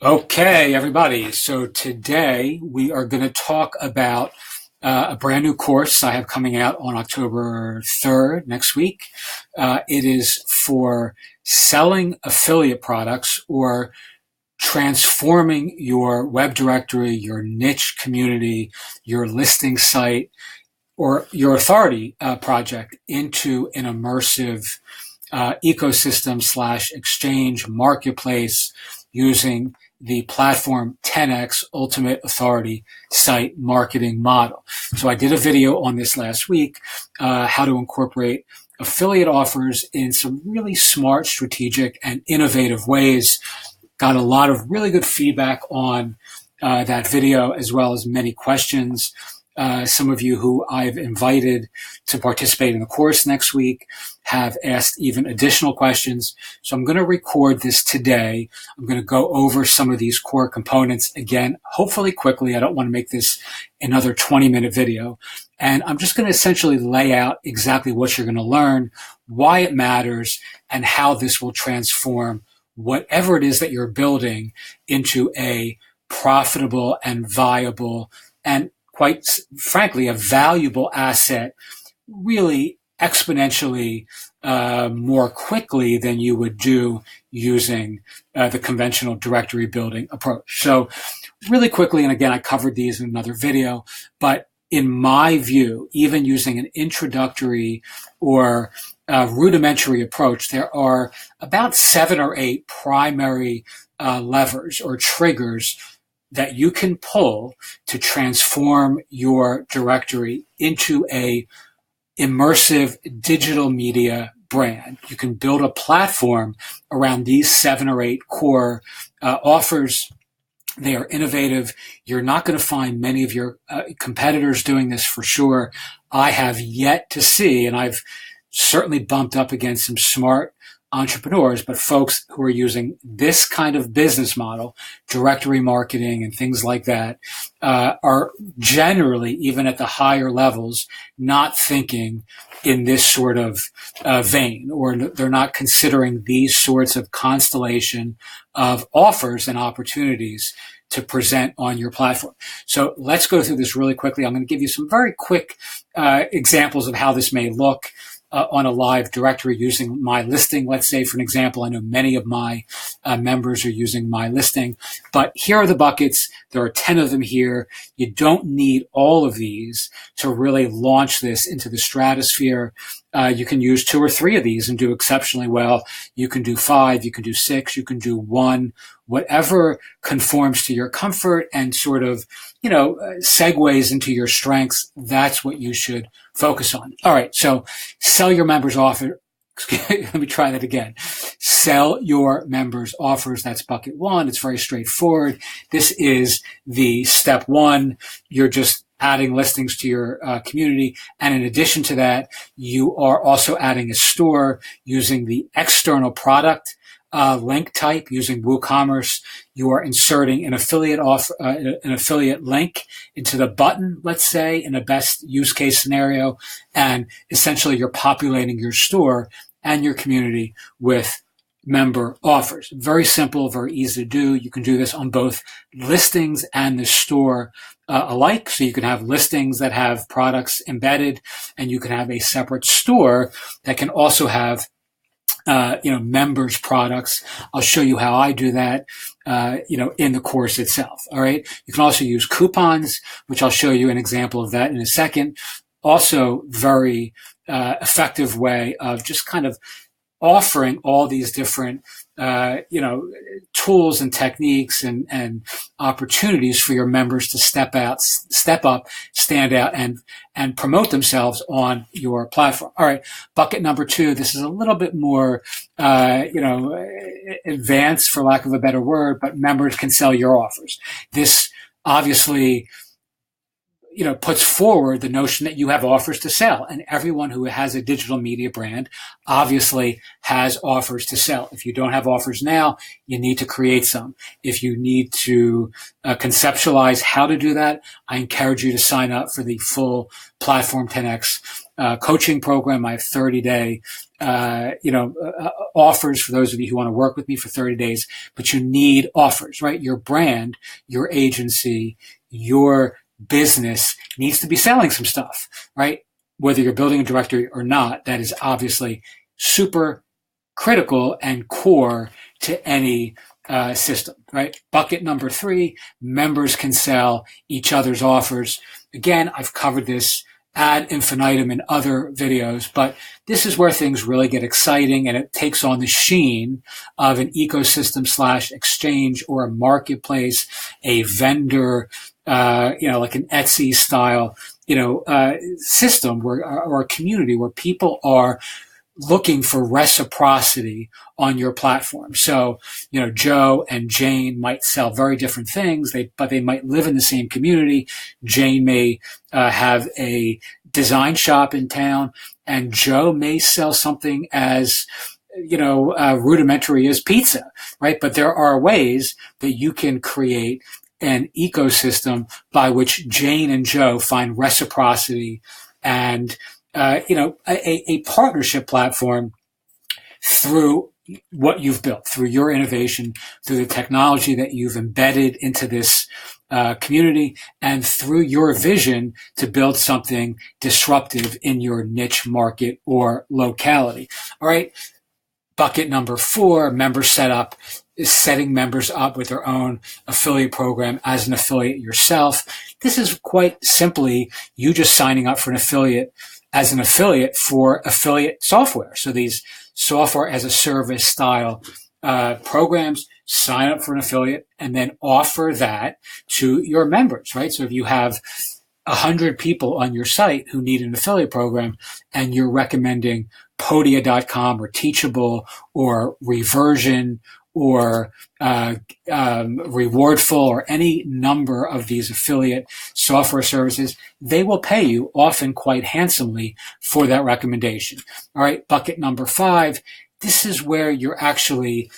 Okay, everybody. So today we are going to talk about a brand new course I have coming out on October 3rd next week. It is for selling affiliate products or transforming your web directory, your niche community, your listing site, or your authority project into an immersive ecosystem slash exchange marketplace using the platform 10x Ultimate Authority Site Marketing Model. So I did a video on this last week, how to incorporate affiliate offers in some really smart, strategic, and innovative ways. Got a lot of really good feedback on that video, as well as many questions. Some of you who I've invited to participate in the course next week have asked even additional questions. So I'm going to record this today. I'm going to go over some of these core components again, hopefully quickly. I don't want to make this another 20-minute video. And I'm just going to essentially lay out exactly what you're going to learn, why it matters, and how this will transform whatever it is that you're building into a profitable and viable and, quite frankly, a valuable asset, really exponentially more quickly than you would do using the conventional directory building approach. So really quickly, and again, I covered these in another video, but in my view, even using an introductory or rudimentary approach, there are about 7 or 8 primary levers or triggers that you can pull to transform your directory into a immersive digital media brand. You can build a platform around these 7 or 8 core offers. They are innovative. You're not going to find many of your competitors doing this for sure. I have yet to see, and I've certainly bumped up against some smart entrepreneurs, but folks who are using this kind of business model, directory marketing and things like that, are generally, even at the higher levels, not thinking in this sort of vein, or they're not considering these sorts of constellation of offers and opportunities to present on your platform. So let's go through this really quickly. I'm going to give you some very quick examples of how this may look on a live directory using Mylisting. Let's say, for an example, I know many of my members are using Mylisting, but here are the buckets. There are 10 of them here. You don't need all of these to really launch this into the stratosphere. You can use 2 or 3 of these and do exceptionally well. You can do 5, you can do 6, you can do 1, whatever conforms to your comfort and sort of, segues into your strengths. That's what you should focus on. All right. So sell your members offer. Let me try that again. Sell your members offers. That's bucket 1. It's very straightforward. This is the step 1. You're just adding listings to your community. And in addition to that, you are also adding a store using the external product link type using WooCommerce. You are inserting an affiliate an affiliate link into the button, let's say, in a best use case scenario. And essentially you're populating your store and your community with member offers. Very simple, very easy to do. You can do this on both listings and the store alike. So you can have listings that have products embedded, and you can have a separate store that can also have members products. I'll show you how I do that, in the course itself. All right. You can also use coupons, which I'll show you an example of that in a second. Also very, effective way of just kind of offering all these different, tools and techniques and opportunities for your members to step up, stand out, and promote themselves on your platform. All right. Bucket number 2. This is a little bit more, advanced, for lack of a better word, but members can sell your offers. This obviously, puts forward the notion that you have offers to sell, and everyone who has a digital media brand obviously has offers to sell. If you don't have offers now, you need to create some. If you need to conceptualize how to do that, I encourage you to sign up for the full Platform 10X coaching program. I have 30-day offers for those of you who want to work with me for 30 days, but you need offers, right? Your brand, your agency, your business needs to be selling some stuff, right? Whether you're building a directory or not, that is obviously super critical and core to any system, right? Bucket number 3, members can sell each other's offers. Again, I've covered this ad infinitum in other videos, but this is where things really get exciting, and it takes on the sheen of an ecosystem / exchange or a marketplace, a vendor, like an Etsy style, system or a community where people are looking for reciprocity on your platform. So, Joe and Jane might sell very different things, but they might live in the same community. Jane may have a design shop in town, and Joe may sell something as rudimentary as pizza, right? But there are ways that you can create an ecosystem by which Jane and Joe find reciprocity and a partnership platform through what you've built, through your innovation, through the technology that you've embedded into this community, and through your vision to build something disruptive in your niche market or locality. All right. Bucket number 4, member setup, is setting members up with their own affiliate program as an affiliate yourself. This is quite simply you just signing up for an affiliate as an affiliate for affiliate software. So these software as a service style programs, sign up for an affiliate and then offer that to your members, right? So if you have 100 people on your site who need an affiliate program and you're recommending Podia.com or Teachable or Reversion or Rewardful or any number of these affiliate software services, they will pay you often quite handsomely for that recommendation. All right, bucket number 5, this is where you're actually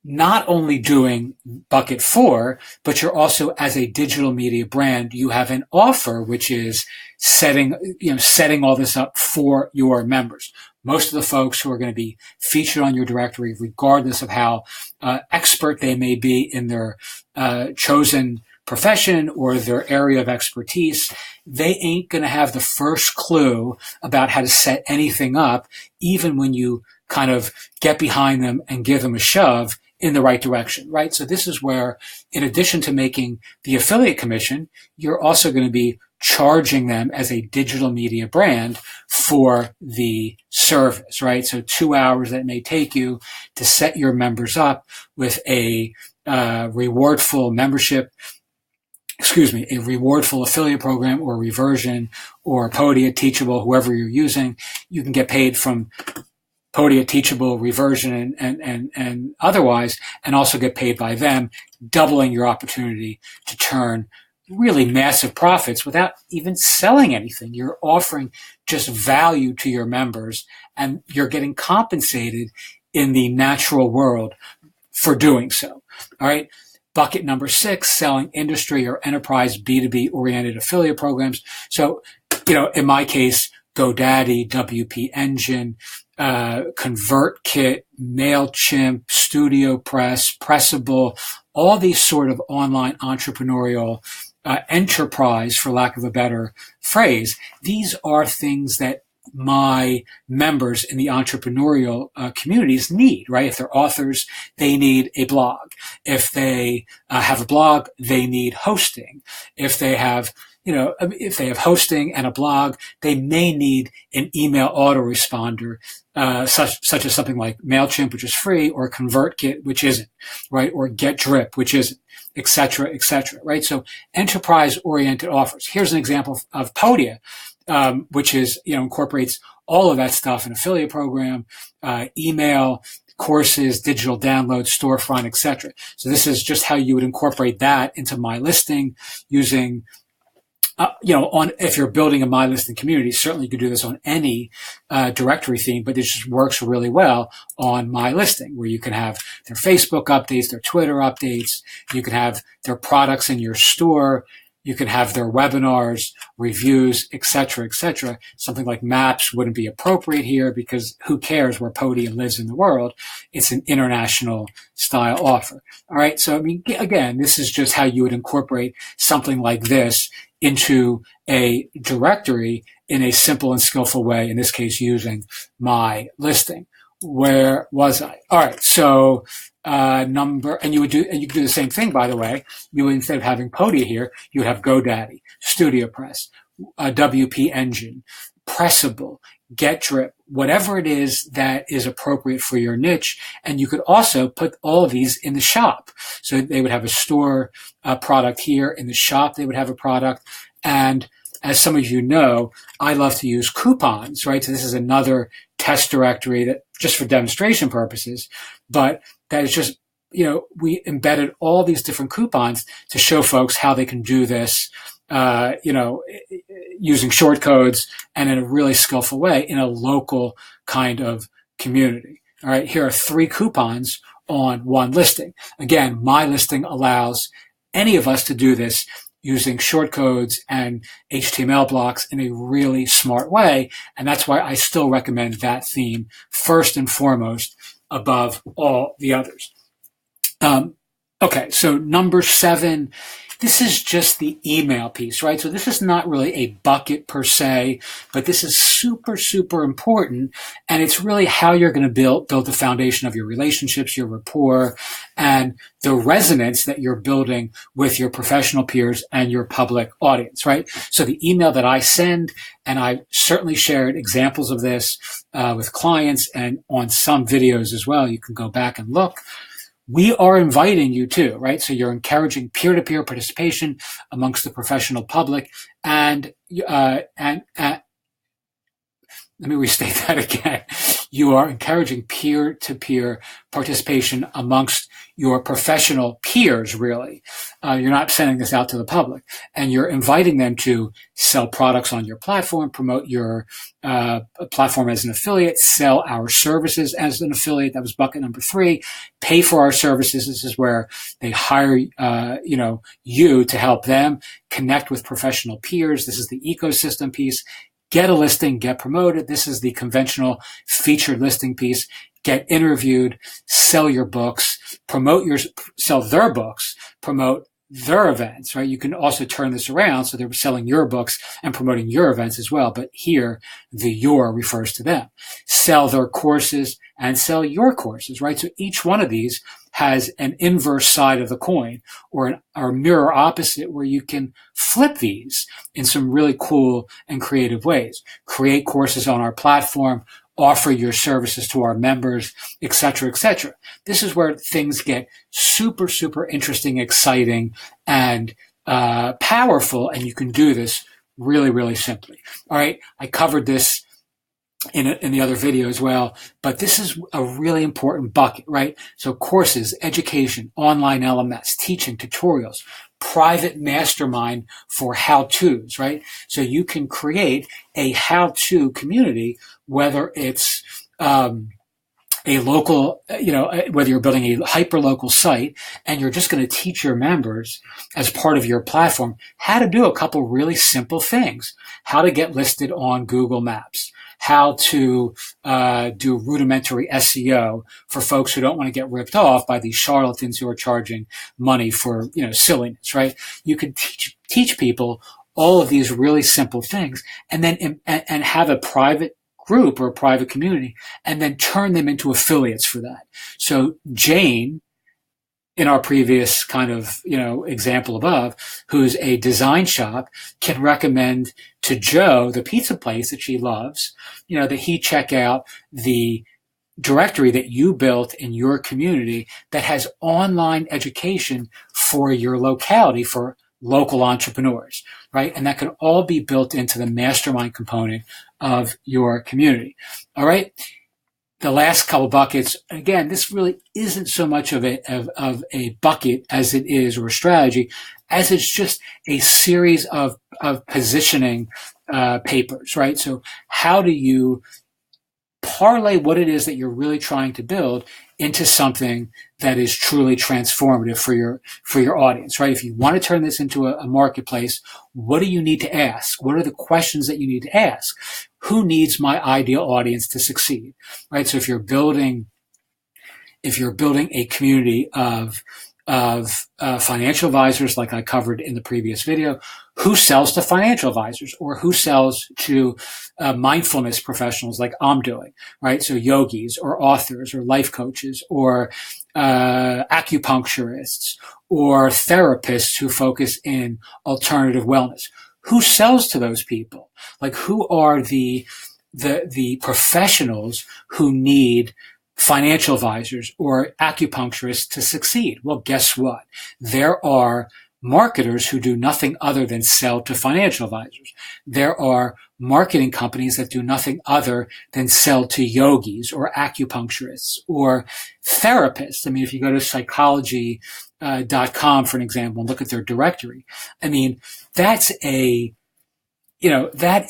not only doing bucket 4, but you're also, as a digital media brand, you have an offer which is setting all this up for your members. Most of the folks who are going to be featured on your directory, regardless of how expert they may be in their chosen profession or their area of expertise, they ain't going to have the first clue about how to set anything up, even when you kind of get behind them and give them a shove in the right direction, right? So this is where, in addition to making the affiliate commission, you're also going to be charging them as a digital media brand for the service, right? So 2 hours that may take you to set your members up with a rewardful affiliate program or Reversion or Podia, Teachable, whoever you're using. You can get paid from Podia, Teachable, Reversion, and otherwise, and also get paid by them, doubling your opportunity to turn really massive profits without even selling anything. You're offering just value to your members, and you're getting compensated in the natural world for doing so. All right. Bucket number 6, selling industry or enterprise B2B oriented affiliate programs. So, in my case, GoDaddy, WP Engine, ConvertKit, MailChimp, StudioPress, Pressable, all these sort of online entrepreneurial enterprise, for lack of a better phrase. These are things that my members in the entrepreneurial communities need, right? If they're authors, they need a blog. If they have a blog, they need hosting. If they have hosting and a blog, they may need an email autoresponder, such as something like MailChimp, which is free, or ConvertKit, which isn't, right? Or GetDrip, which isn't, et cetera, right? So enterprise-oriented offers. Here's an example of Podia, which is, incorporates all of that stuff, an affiliate program, email, courses, digital downloads, storefront, et cetera. So this is just how you would incorporate that into Mylisting using if you're building a Mylisting community, certainly you could do this on any directory theme, but it just works really well on Mylisting, where you can have their Facebook updates, their Twitter updates, you can have their products in your store, you can have their webinars, reviews, etc., etc. Something like maps wouldn't be appropriate here because who cares where Podium lives in the world? It's an international style offer. All right. So, I mean, again, this is just how you would incorporate something like this into a directory in a simple and skillful way, in this case, using Mylisting. Where was I? All right. So, and you could do the same thing, by the way. You would, instead of having Podia here, you would have GoDaddy, StudioPress, WP Engine, Pressable, GetDrip, whatever it is that is appropriate for your niche. And you could also put all of these in the shop. So they would have a store product here. In the shop, they would have a product. And as some of you know, I love to use coupons, right? So this is another test directory that just for demonstration purposes, but that is just, we embedded all these different coupons to show folks how they can do this, using short codes and in a really skillful way in a local kind of community. All right. Here are 3 coupons on one listing. Again, Mylisting allows any of us to do this using short codes and HTML blocks in a really smart way. And that's why I still recommend that theme first and foremost above all the others. Okay, so number 7, this is just the email piece, right? So this is not really a bucket per se, but this is super, super important. And it's really how you're going to build the foundation of your relationships, your rapport, and the resonance that you're building with your professional peers and your public audience, right? So the email that I send, and I certainly shared examples of this with clients and on some videos as well. You can go back and look. We are inviting you to, right? So you're encouraging peer-to-peer participation amongst the professional public, and let me restate that again. You are encouraging peer-to-peer participation amongst your professional peers, really. You're not sending this out to the public. And you're inviting them to sell products on your platform, promote your platform as an affiliate, sell our services as an affiliate. That was bucket number 3. Pay for our services. This is where they hire you to help them connect with professional peers. This is the ecosystem piece. Get a listing, get promoted. This is the conventional featured listing piece. Get interviewed, sell your books, sell their books, promote their events, right? You can also turn this around. So they're selling your books and promoting your events as well. But here, the your refers to them. Sell their courses and sell your courses, right? So each one of these has an inverse side of the coin or a mirror opposite where you can flip these in some really cool and creative ways. Create courses on our platform, offer your services to our members, et cetera, et cetera. This is where things get super, super interesting, exciting, and powerful, and you can do this really, really simply. All right, I covered this in the other video as well, but this is a really important bucket, right? So courses, education, online LMS, teaching, tutorials, private mastermind for how-tos, right? So you can create a how-to community, whether it's a local, whether you're building a hyper-local site and you're just going to teach your members as part of your platform how to do a couple really simple things, how to get listed on Google Maps, how to do rudimentary SEO for folks who don't want to get ripped off by these charlatans who are charging money for, silliness, right? You can teach people all of these really simple things and then and have a private group or a private community and then turn them into affiliates for that. So Jane, in our previous kind of, example above, who's a design shop, can recommend to Joe, the pizza place that she loves, that he check out the directory that you built in your community that has online education for your locality, for local entrepreneurs, right? And that can all be built into the mastermind component of your community. All right. the last couple buckets, again, this really isn't so much of a bucket as it is, or a strategy, as it's just a series of positioning papers, right? So how do you parlay what it is that you're really trying to build into something that is truly transformative for your audience, right? If you want to turn this into a marketplace, what do you need to ask? What are the questions that you need to ask? Who needs my ideal audience to succeed, right? So if you're building a community of financial advisors, like I covered in the previous video, who sells to financial advisors, or who sells to mindfulness professionals like I'm doing, right? So yogis or authors or life coaches or acupuncturists or therapists who focus in alternative wellness. Who sells to those people? Like, who are the professionals who need financial advisors or acupuncturists to succeed? Well, guess what? There are marketers who do nothing other than sell to financial advisors. There are marketing companies that do nothing other than sell to yogis or acupuncturists or therapists. I mean, if you go to psychology.com, for an example, and look at their directory, I mean, that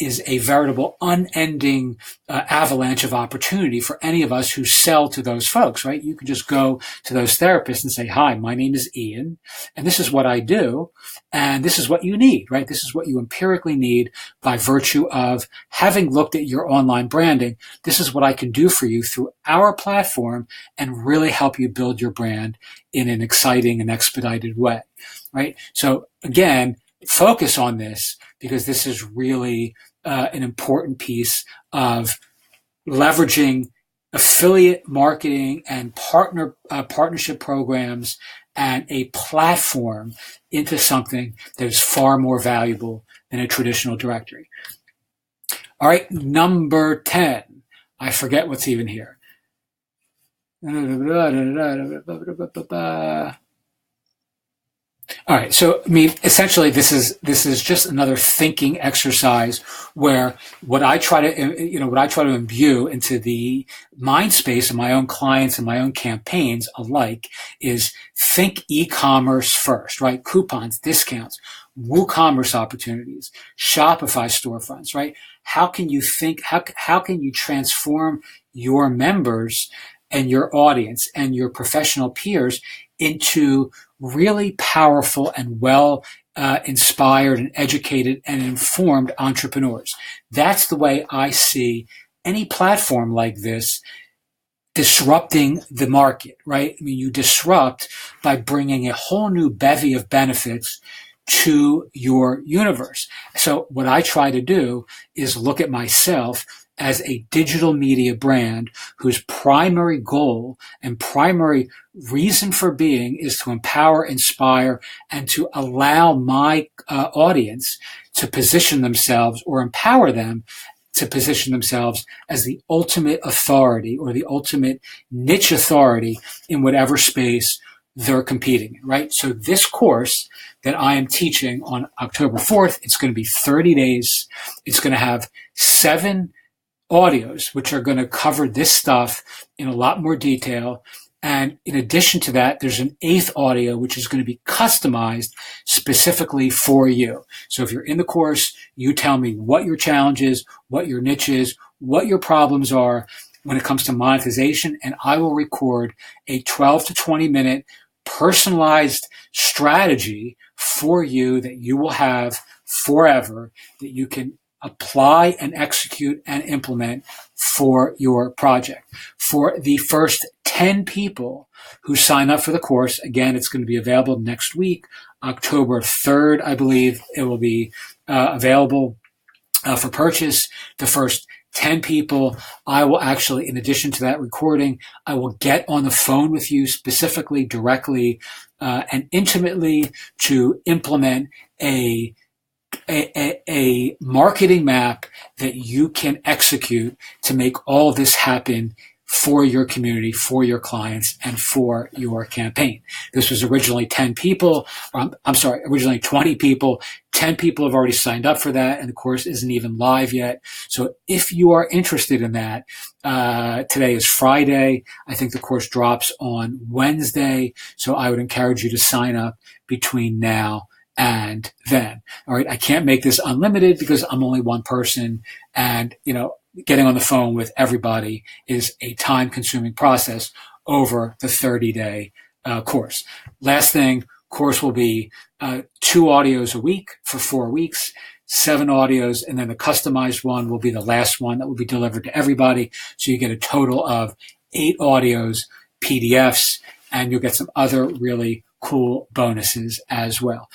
is a veritable unending avalanche of opportunity for any of us who sell to those folks, right? You can just go to those therapists and say, hi, my name is Ian, and this is what I do, and this is what you need, right? This is what you empirically need by virtue of having looked at your online branding. This is what I can do for you through our platform and really help you build your brand in an exciting and expedited way, right? So again, focus on this, because this is really an important piece of leveraging affiliate marketing and partnership programs and a platform into something that is far more valuable than a traditional directory. All right, number 10. I forget what's even here. All right. So, I mean, essentially, this is just another thinking exercise where what I try to imbue into the mind space of my own clients and my own campaigns alike is think e-commerce first, right? Coupons, discounts, WooCommerce opportunities, Shopify storefronts, right? How can you transform your members and your audience and your professional peers into really powerful and well inspired and educated and informed entrepreneurs? That's the way I see any platform like this disrupting the market, right? I mean, you disrupt by bringing a whole new bevy of benefits to your universe. So what I try to do is look at myself as a digital media brand whose primary goal and primary reason for being is to empower, inspire, and to allow my audience to position themselves, or empower them to position themselves as the ultimate authority or the ultimate niche authority in whatever space they're competing in, right? So this course that I am teaching on October 4th, it's going to be 30 days. It's going to have 7 audios, which are going to cover this stuff in a lot more detail. And in addition to that, there's an 8th audio, which is going to be customized specifically for you. So if you're in the course, you tell me what your challenge is, what your niche is, what your problems are when it comes to monetization, and I will record a 12 to 20 minute personalized strategy for you that you will have forever, that you can apply and execute and implement for your project. For the first 10 people who sign up for the course, again, it's going to be available next week, October 3rd, I believe it will be available for purchase. The first 10 people, I will actually, in addition to that recording, I will get on the phone with you specifically, directly, and intimately to implement a marketing map that you can execute to make all this happen for your community, for your clients, and for your campaign. This was originally 10 people, originally 20 people, 10 people have already signed up for that, and the course isn't even live yet. So if you are interested in that, today is Friday. I think the course drops on Wednesday. So I would encourage you to sign up between now and then. All right. I can't make this unlimited because I'm only one person, and, getting on the phone with everybody is a time consuming process over the 30-day course. Last thing, course will be 2 audios a week for 4 weeks, 7 audios, and then the customized one will be the last one that will be delivered to everybody. So you get a total of 8 audios, PDFs, and you'll get some other really cool bonuses as well.